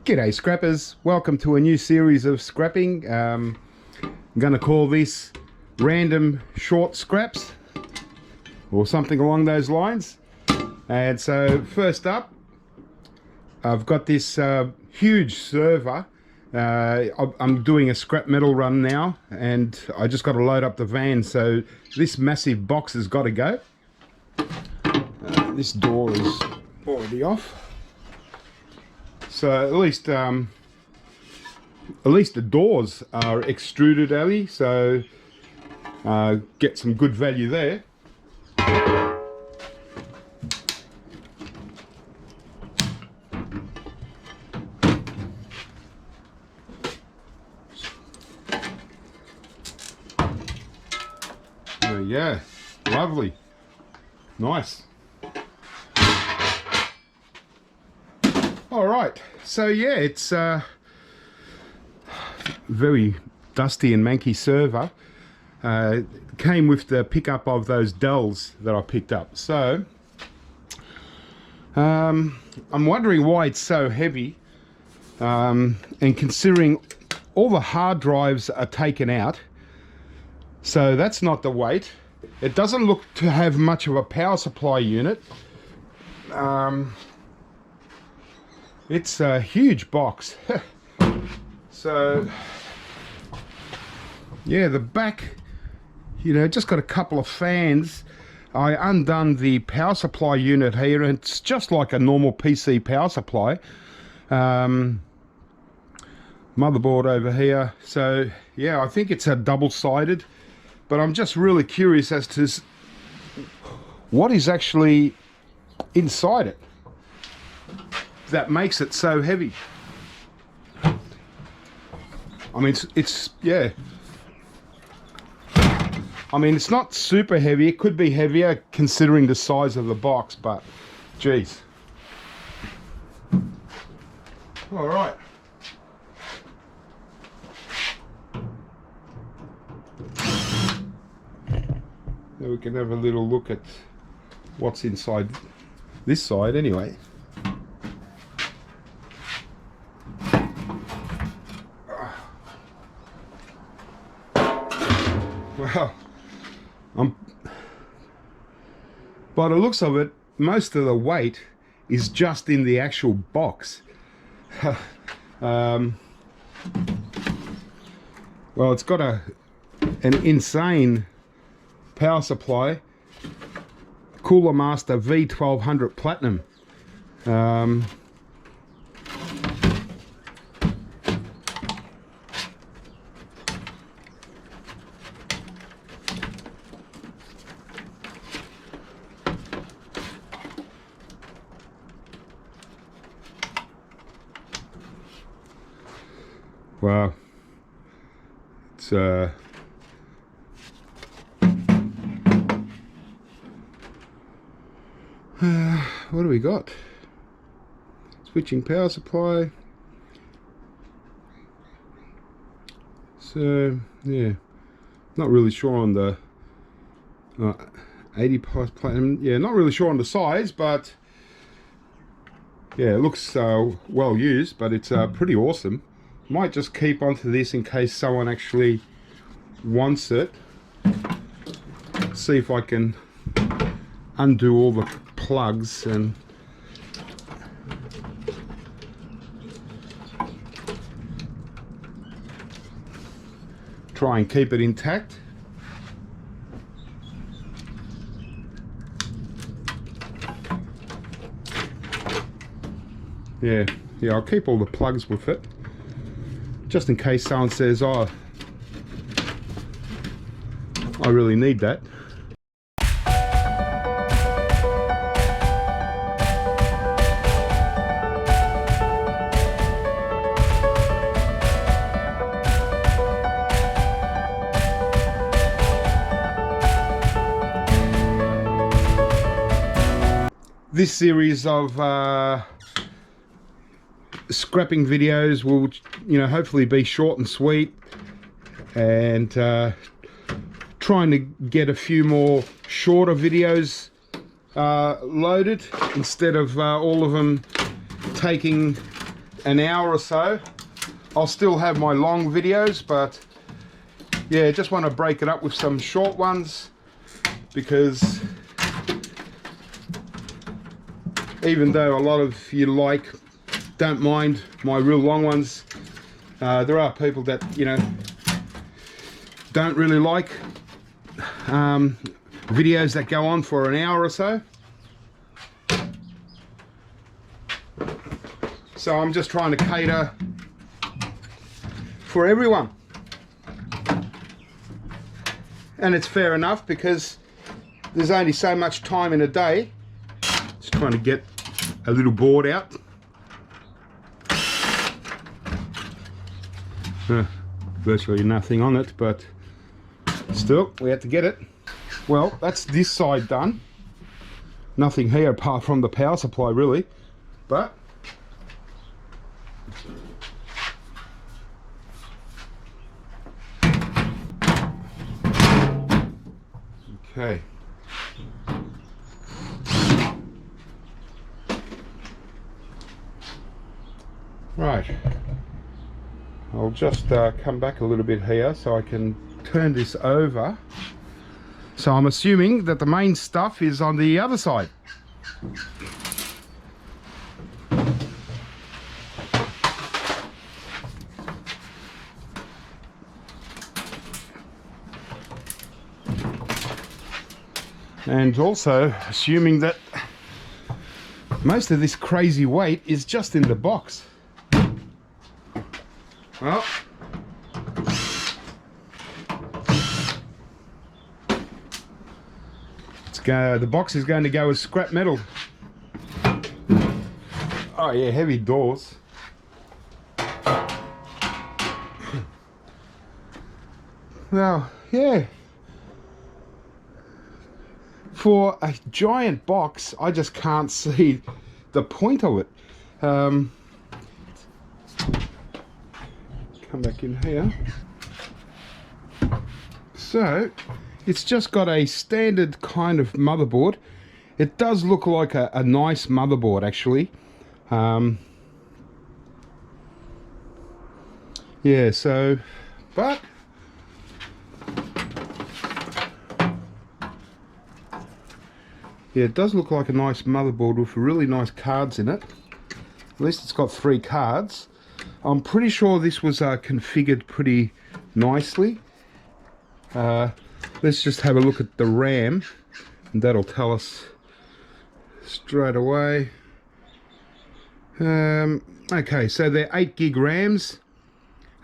G'day scrappers, welcome to a new series of scrapping. I'm gonna call this random short scraps or something along those lines. And so first up, I've got this huge server. I'm doing a scrap metal run now and I just got to load up the van, so this massive box has got to go. This door is already off. So at least the doors are extruded, Ali, so get some good value there. There we go, lovely, nice. All right, so yeah, it's very dusty and manky server. Came with the pickup of those Dells that I picked up. So I'm wondering why it's so heavy, and considering all the hard drives are taken out, so that's not the weight. It doesn't look to have much of a power supply unit. It's a huge box. So yeah, the back, you know, just got a couple of fans. I undone the power supply unit here, and it's just like a normal PC power supply. Motherboard over here. So yeah, I think it's a double-sided, but I'm just really curious as to what is actually inside it that makes it so heavy. I mean, it's yeah, I mean, it's not super heavy. It could be heavier considering the size of the box, but geez. All right, now we can have a little look at what's inside this side anyway. Well, by the looks of it, most of the weight is just in the actual box. Well, it's got an insane power supply, Cooler Master V1200 Platinum. Wow, it's what do we got? Switching power supply. So yeah, not really sure on the 80 platinum. Yeah, not really sure on the size, but yeah, it looks well used, but it's pretty awesome. Might just keep onto this in case someone actually wants it. See if I can undo all the plugs and try and keep it intact. Yeah, I'll keep all the plugs with it, just in case someone says, oh, I really need that. This series of scrapping videos will, you know, hopefully be short and sweet, and trying to get a few more shorter videos loaded instead of all of them taking an hour or so. I'll still have my long videos, but yeah, just want to break it up with some short ones, because even though a lot of you don't mind my real long ones, there are people that, you know, don't really like videos that go on for an hour or so. So I'm just trying to cater for everyone. And it's fair enough, because there's only so much time in a day. Just trying to get a little board out. Virtually nothing on it, but still, we have to get it. Well, that's this side done. Nothing here apart from the power supply, really. But okay. Right. I'll just come back a little bit here so I can turn this over. So I'm assuming that the main stuff is on the other side. And also assuming that most of this crazy weight is just in the box. Well, the box is going to go as scrap metal. Oh yeah, heavy doors. Well, yeah. For a giant box, I just can't see the point of it. Come back in here. So it's just got a standard kind of motherboard. It does look like a nice motherboard, actually. Yeah, so, but yeah, it does look like a nice motherboard with really nice cards in it. At least it's got 3 cards. I'm pretty sure this was configured pretty nicely. Let's just have a look at the RAM, and that'll tell us straight away. Okay, so they're 8 gig RAMs,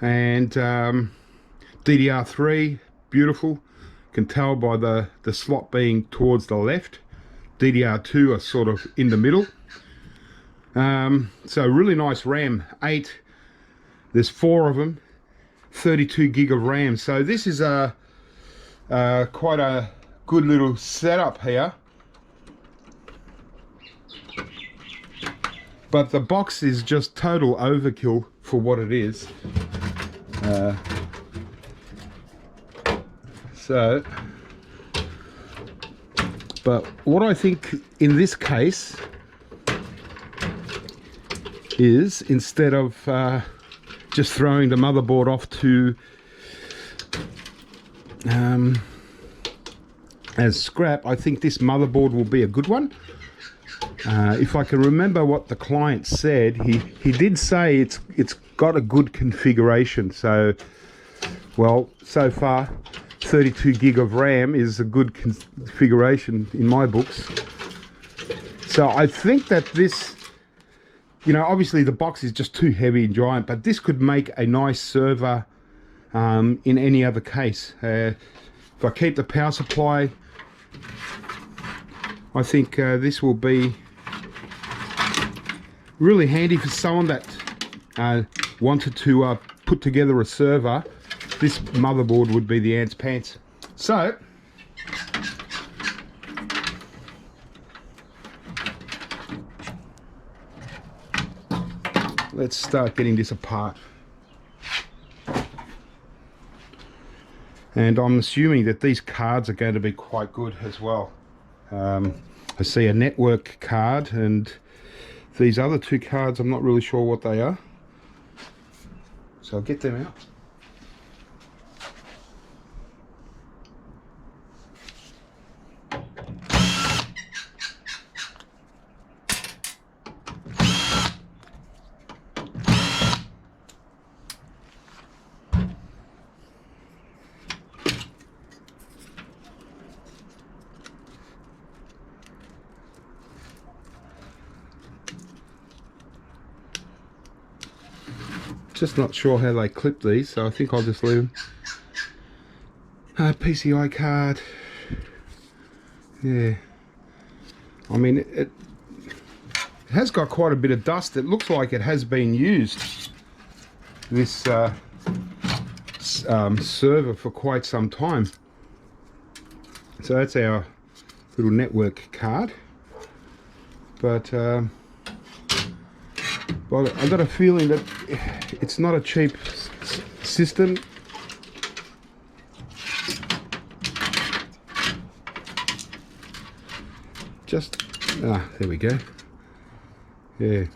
and DDR3, beautiful. Can tell by the slot being towards the left. DDR2 are sort of in the middle. So really nice RAM, 8. There's 4 of them, 32 gig of RAM. So this is quite a good little setup here. But the box is just total overkill for what it is. But what I think in this case is, instead of just throwing the motherboard off to as scrap, I think this motherboard will be a good one. If I can remember what the client said, he did say it's got a good configuration. So, well, so far 32 gig of RAM is a good configuration in my books. So I think that this, you know, obviously the box is just too heavy and giant, but this could make a nice server in any other case. If I keep the power supply, I think this will be really handy for someone that wanted to put together a server. This motherboard would be the ants pants. So let's start getting this apart. And I'm assuming that these cards are going to be quite good as well. I see a network card, and these other 2 cards, I'm not really sure what they are. So I'll get them out. Just not sure how they clip these, so I think I'll just leave them. PCI card. Yeah. I mean, it has got quite a bit of dust. It looks like it has been used, this server, for quite some time. So that's our little network card. But well, I've got a feeling that it's not a cheap system. There we go. Yeah.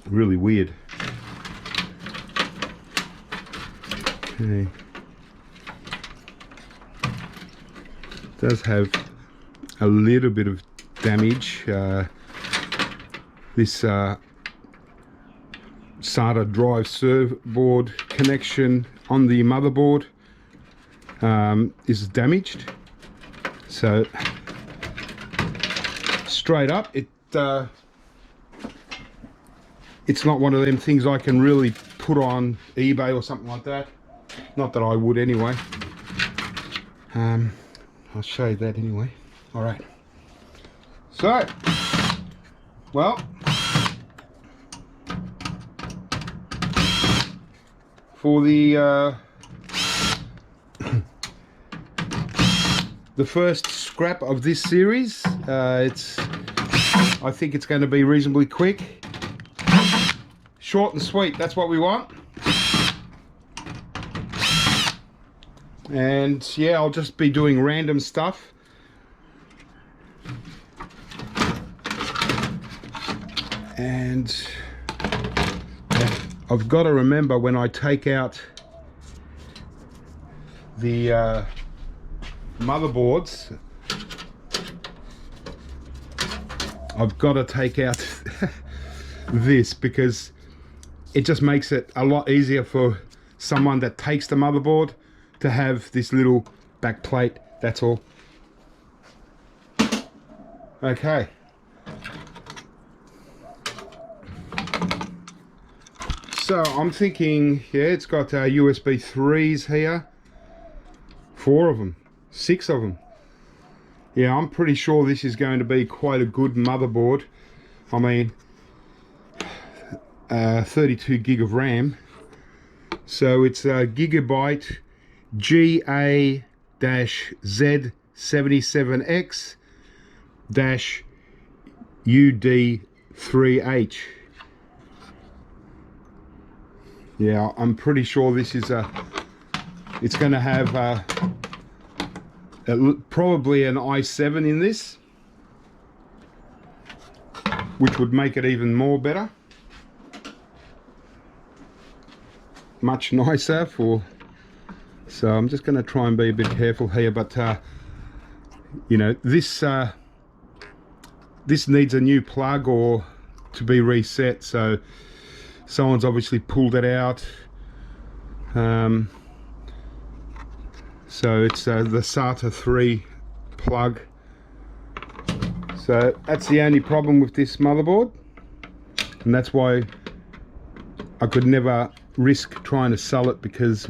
Really weird. Okay. Does have a little bit of damage. This SATA drive server board connection on the motherboard is damaged. So straight up, it's not one of them things I can really put on eBay or something like that. Not that I would anyway. I'll show you that anyway. All right. So, well, for the first scrap of this series, I think it's going to be reasonably quick, short and sweet. That's what we want. And yeah, I'll just be doing random stuff. And I've got to remember, when I take out the motherboards, I've got to take out this, because it just makes it a lot easier for someone that takes the motherboard to have this little back plate. That's all. Okay. So I'm thinking, yeah, it's got USB 3s here. 4 of them, 6 of them. Yeah, I'm pretty sure this is going to be quite a good motherboard. I mean, 32 gig of RAM. So it's a Gigabyte GA-Z77X-UD3H. Yeah, I'm pretty sure this is it's going to have probably an i7 in this, which would make it even more better. Much nicer for... So I'm just going to try and be a bit careful here, but you know, this needs a new plug or to be reset, so someone's obviously pulled it out. So it's the SATA 3 plug. So that's the only problem with this motherboard, and that's why I could never risk trying to sell it, because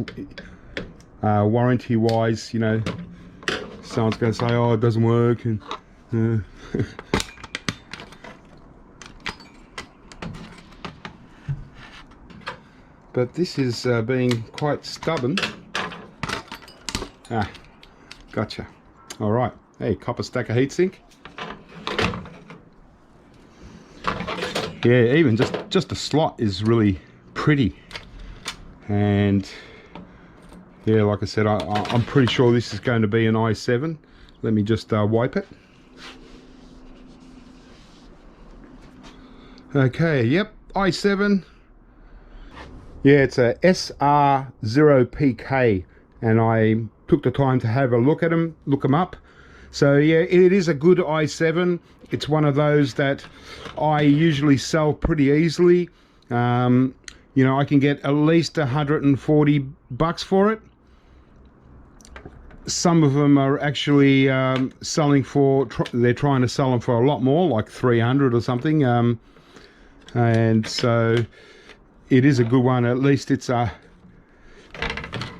warranty wise, you know, someone's going to say, oh, it doesn't work, and but this is being quite stubborn. Gotcha. All right. Hey, copper stacker heatsink. Yeah, even just the slot is really pretty. And yeah, like I said, I'm pretty sure this is going to be an i7. Let me just wipe it. Okay, yep, i7. Yeah, it's a SR0PK, and I took the time to have a look at them, look them up. So yeah, it is a good i7. It's one of those that I usually sell pretty easily. You know, I can get at least 140 bucks for it. Some of them are actually selling for, they're trying to sell them for a lot more, like 300 or something. And so it is a good one. At least it's a,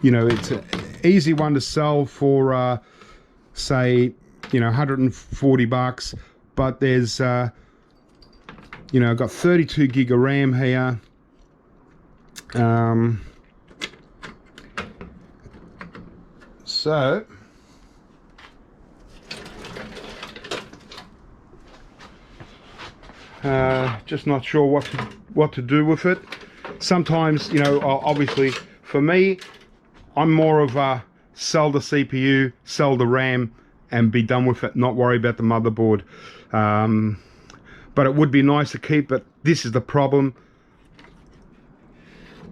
you know, it's an easy one to sell for, say, you know, 140 bucks. But there's, you know, I've got 32 gig of RAM here. So just not sure what to do with it. Sometimes, you know, obviously for me, I'm more of a sell the CPU, sell the RAM, and be done with it, not worry about the motherboard. But it would be nice to keep, but this is the problem.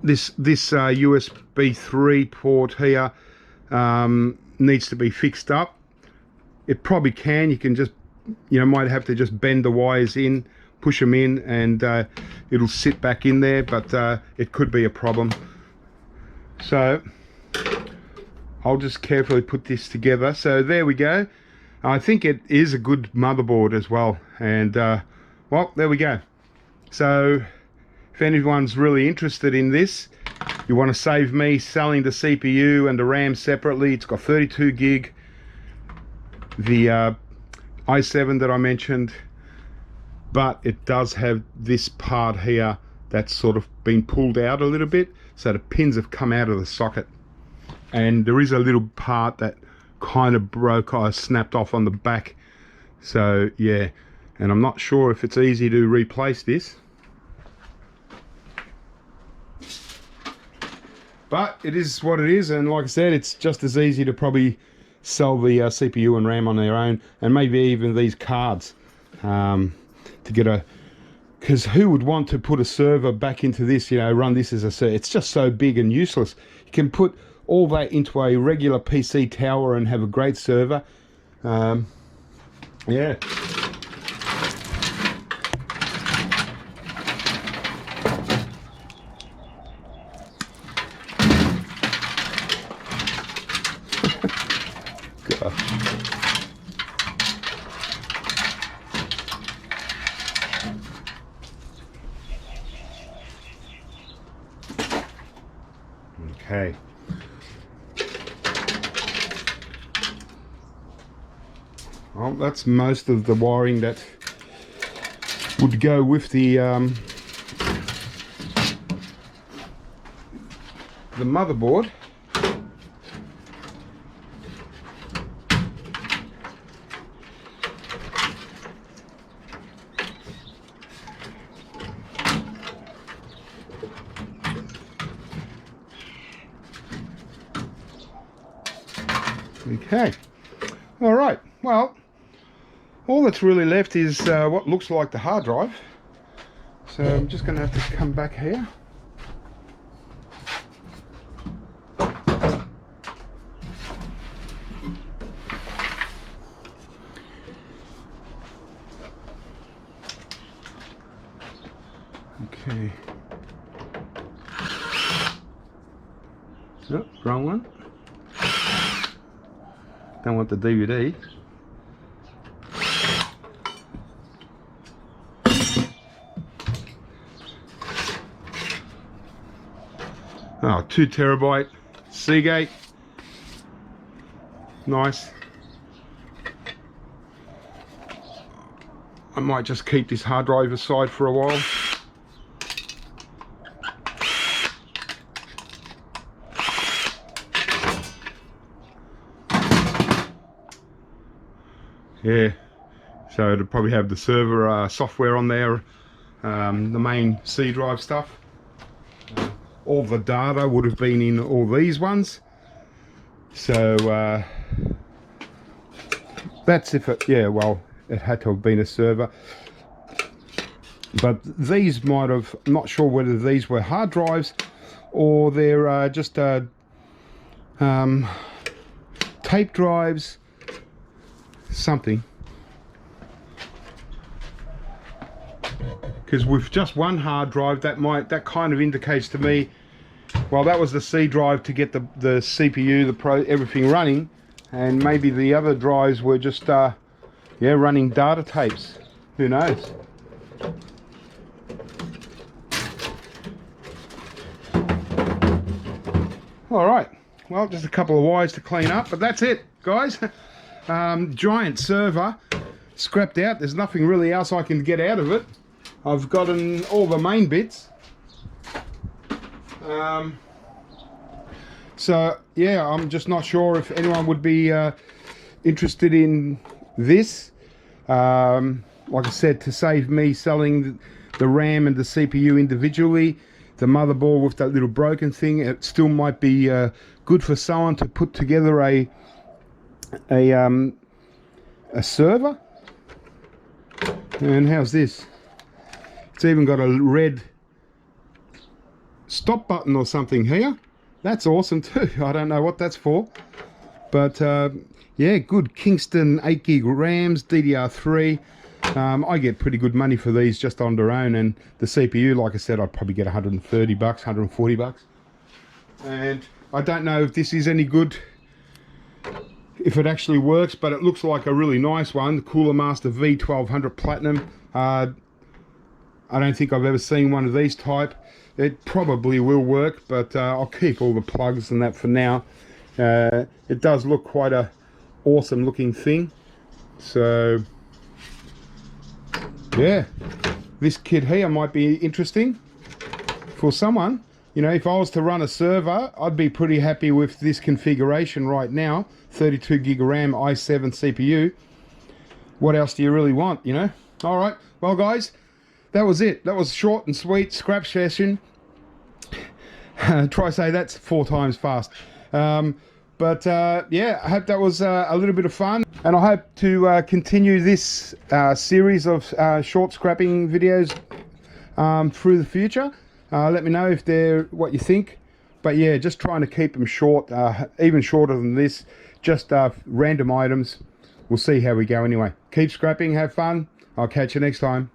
This USB 3 port here needs to be fixed up. It probably can. You can just, you know, might have to just bend the wires in, push them in, and it'll sit back in there, but it could be a problem. So I'll just carefully put this together. So there we go. I think it is a good motherboard as well, and well, there we go. So if anyone's really interested in this, you want to save me selling the CPU and the RAM separately, it's got 32 gig. The i7 that I mentioned, but it does have this part here that's sort of been pulled out a little bit, so the pins have come out of the socket, and there is a little part that kind of broke, I snapped off on the back. So yeah, and I'm not sure if it's easy to replace this, but it is what it is. And like I said, it's just as easy to probably sell the CPU and RAM on their own, and maybe even these cards, to get a, because who would want to put a server back into this, you know, run this as a server? It's just so big and useless. You can put all that into a regular PC tower and have a great server. Yeah. Okay. Well, that's most of the wiring that would go with the motherboard. Okay, all right, well, all that's really left is what looks like the hard drive. So I'm just going to have to come back here. Okay. Oh, wrong one. Don't want the DVD. Oh, 2 terabyte Seagate. Nice. I might just keep this hard drive aside for a while. Yeah, so it'll probably have the server software on there, the main C drive stuff. All the data would have been in all these ones. So that's if it, yeah, well, it had to have been a server. But these might have, I'm not sure whether these were hard drives or they're just tape drives, something. Because with just one hard drive, that kind of indicates to me, well, that was the C drive to get the CPU, everything running, and maybe the other drives were just yeah, running data tapes. Who knows? All right, well, just a couple of wires to clean up, but that's it, guys. Giant server scrapped out. There's nothing really else I can get out of it. I've gotten all the main bits. So yeah, I'm just not sure if anyone would be interested in this. Like I said, to save me selling the RAM and the CPU individually, the motherboard with that little broken thing, it still might be good for someone to put together a server. And how's this? It's even got a red stop button or something here. That's awesome too. I don't know what that's for, but yeah, good Kingston 8 gig RAMs, DDR3. I get pretty good money for these just on their own, and the CPU, like I said, I'd probably get 130 bucks, 140 bucks. And I don't know if this is any good, if it actually works, but it looks like a really nice one, the Cooler Master V1200 Platinum. I don't think I've ever seen one of these type. It probably will work, but I'll keep all the plugs and that for now. It does look quite a awesome looking thing. So yeah, this kit here might be interesting for someone. You know, if I was to run a server, I'd be pretty happy with this configuration right now. 32 gig RAM, i7 CPU. What else do you really want, you know? All right, well guys, that was it. That was short and sweet scrap session. Try say that's 4 times fast. But yeah, I hope that was a little bit of fun, and I hope to continue this series of short scrapping videos through the future. Let me know if they're what you think. But yeah, just trying to keep them short, even shorter than this, just random items. We'll see how we go anyway. Keep scrapping, have fun. I'll catch you next time.